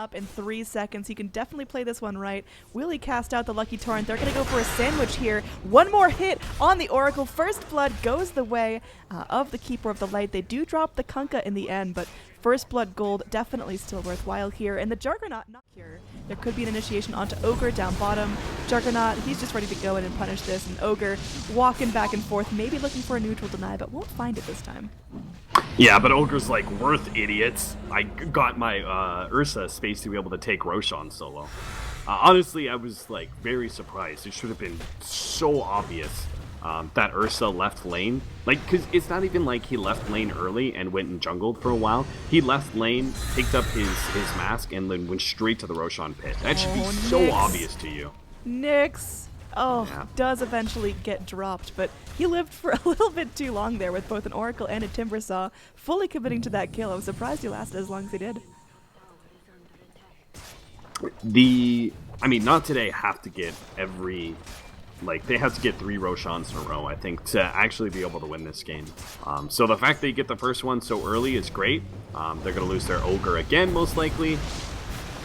top in 3 seconds. He can definitely play this one right. Will he cast out the Lucky Torrent? They're going to go for a sandwich here. One more hit on the Oracle. First Blood goes the way of the Keeper of the Light. They do drop the Kunkka in the end, but First Blood gold definitely still worthwhile here. And the Juggernaut not here. There could be an initiation onto Ogre down bottom. Juggernaut, he's just ready to go in and punish this. And Ogre walking back and forth, maybe looking for a neutral deny, but won't find it this time. Yeah, but Ogre's like, worth idiots. I got my Ursa space to be able to take Roshan solo. Honestly, I was like very surprised. It should have been so obvious that Ursa left lane. Like, because it's not even like he left lane early and went and jungled for a while. He left lane, picked up his mask, and then went straight to the Roshan pit. That should be so obvious to you. Nyx. Oh, yeah. Does eventually get dropped, but he lived for a little bit too long there with both an Oracle and a Timbersaw, fully committing to that kill. I'm surprised he lasted as long as he did. I mean, not today have to get every, like, they have to get 3 Roshans in a row, I think, to actually be able to win this game. So the fact they get the first one so early is great. They're going to lose their Ogre again, most likely.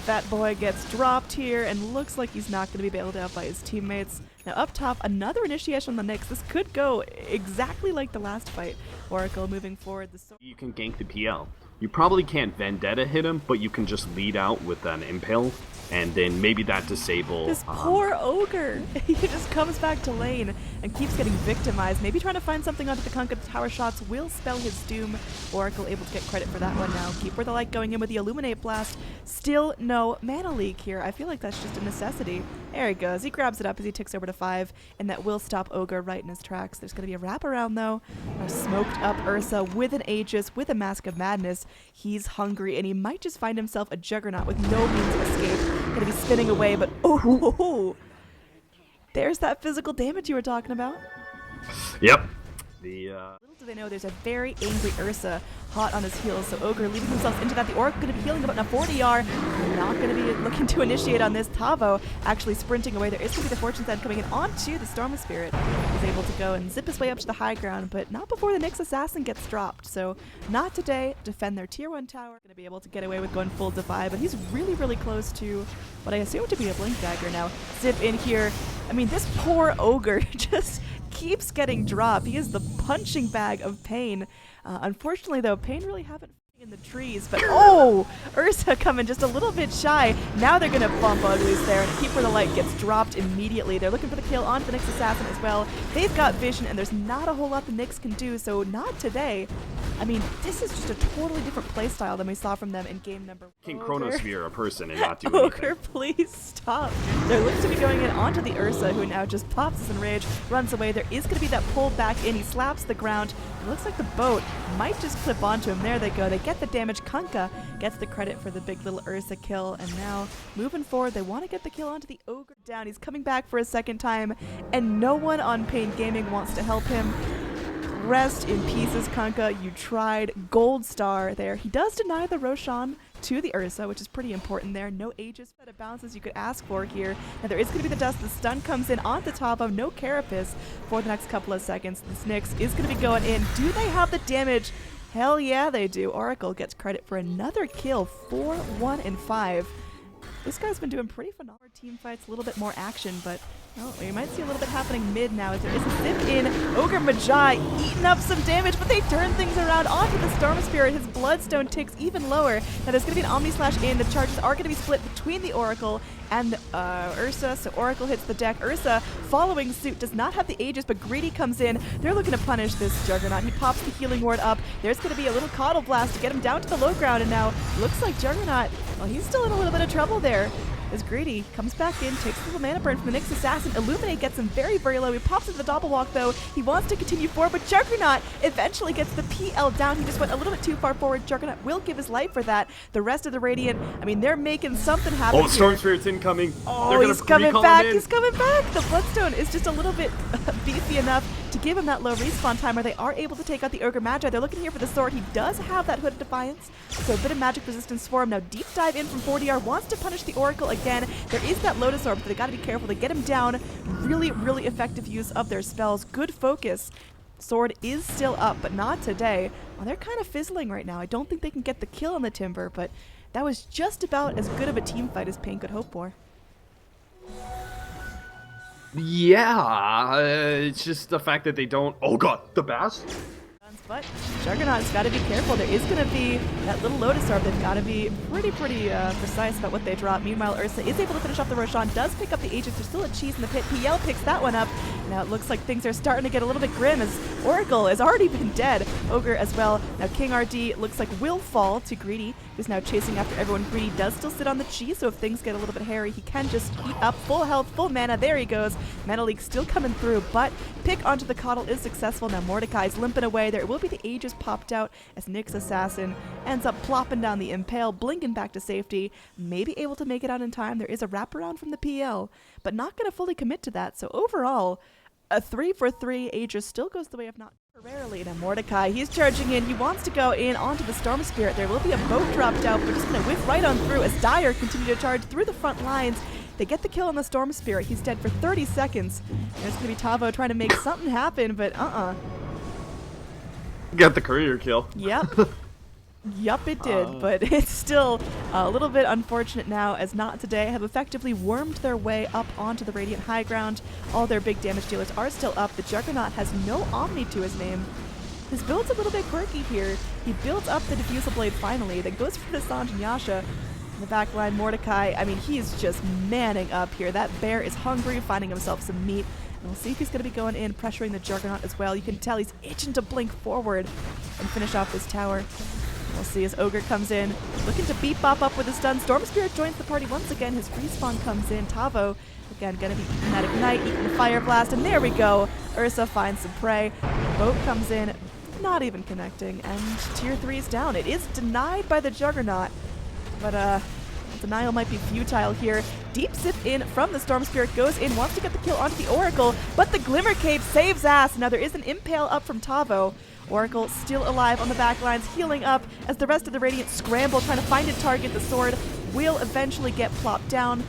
That boy gets dropped here and looks like he's not going to be bailed out by his teammates. Now up top, another initiation on the Nyx. This could go exactly like the last fight. Oracle moving forward. You can gank the PL. You probably can't Vendetta hit him, but you can just lead out with an Impale, and then maybe that disable. This poor Ogre. He just comes back to lane and keeps getting victimized. Maybe trying to find something onto the Kunkka. The tower shots will spell his doom. Oracle able to get credit for that one now. Keeper of the Light going in with the Illuminate Blast. Still no mana leak here. I feel like that's just a necessity. There he goes. He grabs it up as he ticks over to 5, and that will stop Ogre right in his tracks. There's going to be a wraparound though. A smoked up Ursa with an Aegis, with a Mask of Madness. He's hungry, and he might just find himself a Juggernaut with no means of escape. Gonna be spinning away, but oh, there's that physical damage you were talking about. Yep. Little do they know there's a very angry Ursa hot on his heels, so Ogre leaving themselves into that. The Oracle going to be healing about a 40R. Not going to be looking to initiate on this. Tavo actually sprinting away. There is going to be the Fortune Sand coming in onto the Storm Spirit. He's able to go and zip his way up to the high ground, but not before the Nyx Assassin gets dropped. So not today. Defend their tier 1 tower. Going to be able to get away with going full Defy, but he's really, really close to what I assume to be a Blink Dagger now. Zip in here. I mean, this poor Ogre just keeps getting dropped. He is the punching bag of paiN. Unfortunately, though, paiN really haven't in the trees, but oh, Ursa coming just a little bit shy. Now they're gonna bump Uglies there, and Keeper of the Light gets dropped immediately. They're looking for the kill onto the Nyx Assassin as well. They've got vision, and there's not a whole lot the Nyx can do, so not today. I mean, this is just a totally different playstyle than we saw from them in game number 1. Can Chronosphere a person and not do anything. Ogre, please stop. They're looking to be going in onto the Ursa, who now just pops his Enrage, runs away. There is going to be that pull back in. He slaps the ground. It looks like the boat might just clip onto him. There they go. They get the damage. Kunkka gets the credit for the big little Ursa kill, and now moving forward, they want to get the kill onto the Ogre down. He's coming back for a second time, and no one on paiN Gaming wants to help him. Rest in pieces, Kunkka. You tried. Gold star there. He does deny the Roshan to the Ursa, which is pretty important there. No Aegis set of bounces you could ask for here. Now there is going to be the dust. The stun comes in on the top of no Carapace for the next couple of seconds. This Nyx is going to be going in. Do they have the damage? Hell yeah, they do. Oracle gets credit for another kill. 4, 1, and 5. This guy's been doing pretty phenomenal team fights, a little bit more action, but oh, we might see a little bit happening mid now as there is a zip in. Ogre Magi eating up some damage, but they turn things around onto the Storm Spirit. His Bloodstone ticks even lower. Now there's going to be an Omni Slash in. The charges are going to be split between the Oracle and Ursa, so Oracle hits the deck. Ursa, following suit, does not have the Aegis, but Greedy comes in. They're looking to punish this Juggernaut. He pops the Healing Ward up. There's going to be a little Coddle Blast to get him down to the low ground, and now looks like Juggernaut, well, he's still in a little bit of trouble there. As Greedy comes back in, takes a little mana burn from the Nyx Assassin. Illuminate gets him very, very low. He pops into the double walk, though. He wants to continue forward, but Juggernaut eventually gets the PL down. He just went a little bit too far forward. Juggernaut will give his life for that. The rest of the Radiant, I mean, they're making something happen. Oh, Storm Spirit's incoming. Oh, he's coming back. He's coming back. The Bloodstone is just a little bit beefy enough to give him that low respawn timer. They are able to take out the Ogre Magi. They're looking here for the sword. He does have that Hood of Defiance, so a bit of magic resistance for him. Now deep dive in from 40R, wants to punish the Oracle again. There is that Lotus Orb, but they got to be careful. They get him down. Really, really effective use of their spells. Good focus. Sword is still up, but not today. Well, they're kind of fizzling right now. I don't think they can get the kill on the Timber, but That was just about as good of a team fight as paiN could hope for. Yeah, it's just the fact that they don't. Oh god, the bass. But Juggernaut's got to be careful. There is going to be that little Lotus Orb. They've got to be pretty precise about what they drop. Meanwhile, Ursa is able to finish off the Roshan, does pick up the Aegis. There's still a cheese in the pit. PL picks that one up. Now it looks like things are starting to get a little bit grim as Oracle has already been dead. Ogre as well. Now KingRD looks like will fall to Greedy, who's now chasing after everyone. Greedy does still sit on the cheese, so if things get a little bit hairy, he can just eat up full health, full mana. There he goes. Mana Leak still coming through, but pick onto the Coddle is successful. Now Mordecai's limping away. There will be the Aegis popped out as Nyx Assassin ends up plopping down the Impale, blinking back to safety, maybe able to make it out in time. There is a wraparound from the PL, but not going to fully commit to that. So overall, a 3-for-3 Aegis still goes the way of not temporarily. Now Mordecai, he's charging in. He wants to go in onto the Storm Spirit. There will be a boat dropped out, but just going to whiff right on through as Dire continue to charge through the front lines. They get the kill on the Storm Spirit. He's dead for 30 seconds. And it's going to be Tavo trying to make something happen, but Got the courier kill. Yep. Yup, it did, but it's still a little bit unfortunate now as Not Today have effectively wormed their way up onto the Radiant High Ground. All their big damage dealers are still up. The Juggernaut has no Omni to his name. His build's a little bit quirky here. He builds up the Diffusal Blade finally, then goes for the Sanj and Yasha. In the back line, Mordecai, I mean, he's just manning up here. That bear is hungry, finding himself some meat. And we'll see if he's going to be going in, pressuring the Juggernaut as well. You can tell he's itching to blink forward and finish off this tower. We'll see as Ogre comes in, looking to beat Bop up with a stun. Storm Spirit joins the party once again. His respawn comes in. Tavo, again, going to be eating that Ignite, eating the Fire Blast, and there we go. Ursa finds some prey. Boat comes in, not even connecting, and tier 3 is down. It is denied by the Juggernaut, but denial might be futile here. Deep Sip in from the Storm Spirit, goes in, wants to get the kill onto the Oracle, but the Glimmer Cape saves ass. Now there is an Impale up from Tavo. Oracle still alive on the back lines, healing up as the rest of the Radiant scramble, trying to find a target. The sword will eventually get plopped down.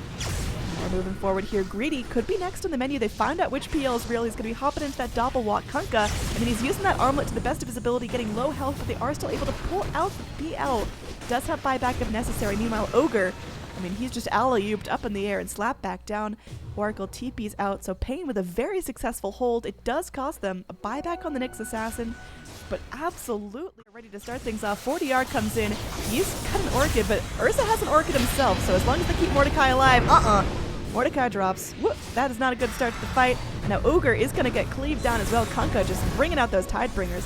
We're moving forward here. Greedy could be next on the menu. They found out which PL is real. He's going to be hopping into that Doppelwalk Kunkka, and then he's using that armlet to the best of his ability, getting low health, but they are still able to pull out the PL. Does have buyback if necessary. Meanwhile, Ogre, I mean, he's just alley-ooped up in the air and slapped back down. Oracle TP's out, so paiN with a very successful hold. It does cost them a buyback on the Nyx Assassin, but absolutely ready to start things off. 40R comes in. He's got an Orchid, but Ursa has an Orchid himself, so as long as they keep Mordecai alive, Mordecai drops. Whoop, that is not a good start to the fight. Now Ogre is going to get cleaved down as well. Kunkka just bringing out those Tidebringers.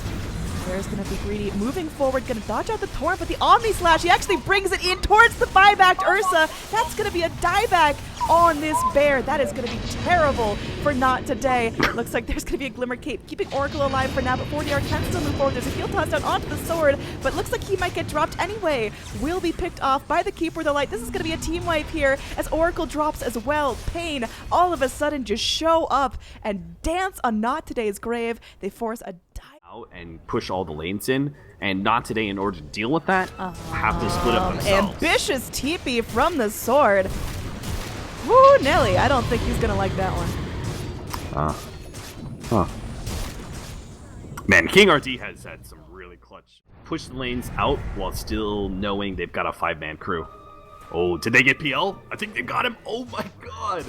There's going to be Greedy moving forward, going to dodge out the Torrent, but the Omni Slash, he actually brings it in towards the buyback to Ursa. That's going to be a dieback on this bear. That is going to be terrible for Not Today. Looks like there's going to be a Glimmer Cape keeping Oracle alive for now, but 40R can still move forward. There's a heal toss down onto the sword, but looks like he might get dropped anyway. Will be picked off by the Keeper of the Light. This is going to be a team wipe here as Oracle drops as well. paiN all of a sudden just show up and dance on Not Today's grave. They force a out and push all the lanes in, and Not Today, in order to deal with that, have to split up themselves. Ambitious TP from the sword. Woo, Nelly, I don't think he's gonna like that one. Man, KingRD has had some really clutch push the lanes out while still knowing they've got a 5-man crew. Oh, did they get PL? I think they got him. Oh my god.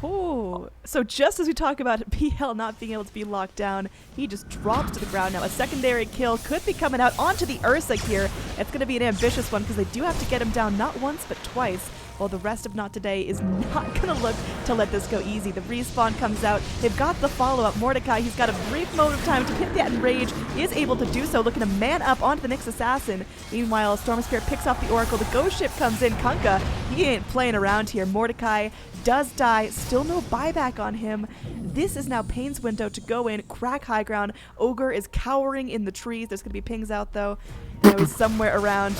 Oh, so just as we talk about PL not being able to be locked down, he just drops to the ground. Now a secondary kill could be coming out onto the Ursa here. It's going to be an ambitious one because they do have to get him down not once but twice, while the rest of Not Today is not going to look to let this go easy. The respawn comes out. They've got the follow-up. Mordecai, he's got a brief moment of time to hit that enrage. He is able to do so, looking to man up onto the Nyx Assassin. Meanwhile, Storm Spirit picks off the Oracle. The ghost ship comes in. Kunkka, he ain't playing around here. Mordecai does die. Still no buyback on him. This is now paiN's window to go in, crack high ground. Ogre is cowering in the trees. There's going to be pings out, though. You know, he's somewhere around.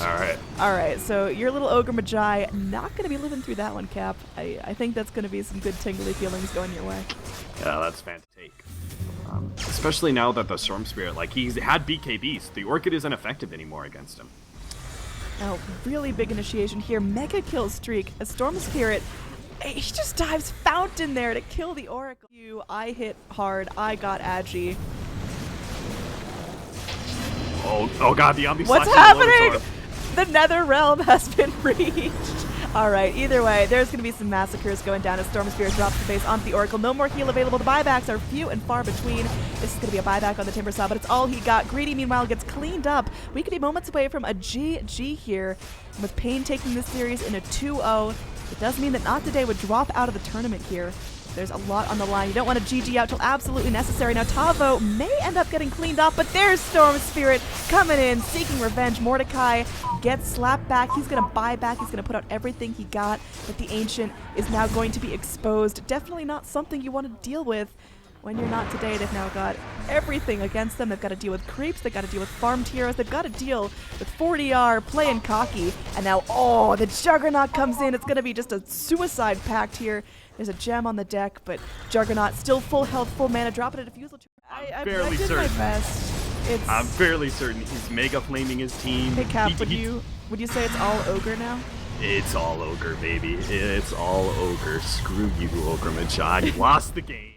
All right, so your little Ogre Magi, not going to be living through that one, Cap. I think that's going to be some good tingly feelings going your way. Yeah, that's fantastic. Especially now that the Storm Spirit, like, he's had BKBs. The Orchid isn't effective anymore against him. Now, really big initiation here. Mega kill streak. A Storm Spirit, he just dives fountain there to kill the Oracle. I hit hard. I got Agi. Oh god, the Omni What's Slash happening? The Nether Realm has been reached. All right, either way, there's going to be some massacres going down as Storm Spirit drops the base onto the Oracle. No more heal available. The buybacks are few and far between. This is going to be a buyback on the Timber Saw, but it's all he got. Greedy, meanwhile, gets cleaned up. We could be moments away from a GG here. And with paiN taking this series in a 2-0, it does mean that Not Today would drop out of the tournament here. There's a lot on the line. You don't want to GG out till absolutely necessary. Now Tavo may end up getting cleaned up, but there's Storm Spirit coming in, seeking revenge. Mordecai gets slapped back. He's going to buy back. He's going to put out everything he got, but the Ancient is now going to be exposed. Definitely not something you want to deal with when you're Not Today. They've now got everything against them. They've got to deal with creeps. They've got to deal with farmed heroes. They've got to deal with 40R, playing cocky. And now, oh, the Juggernaut comes in. It's going to be just a suicide pact here. There's a gem on the deck, but Juggernaut still full health, full mana. Drop it at a Fusel. I did my best. I'm fairly certain he's mega flaming his team. Hey Cap, would you say it's all Ogre now? It's all Ogre, baby. It's all Ogre. Screw you, Ogre Machad. You lost the game.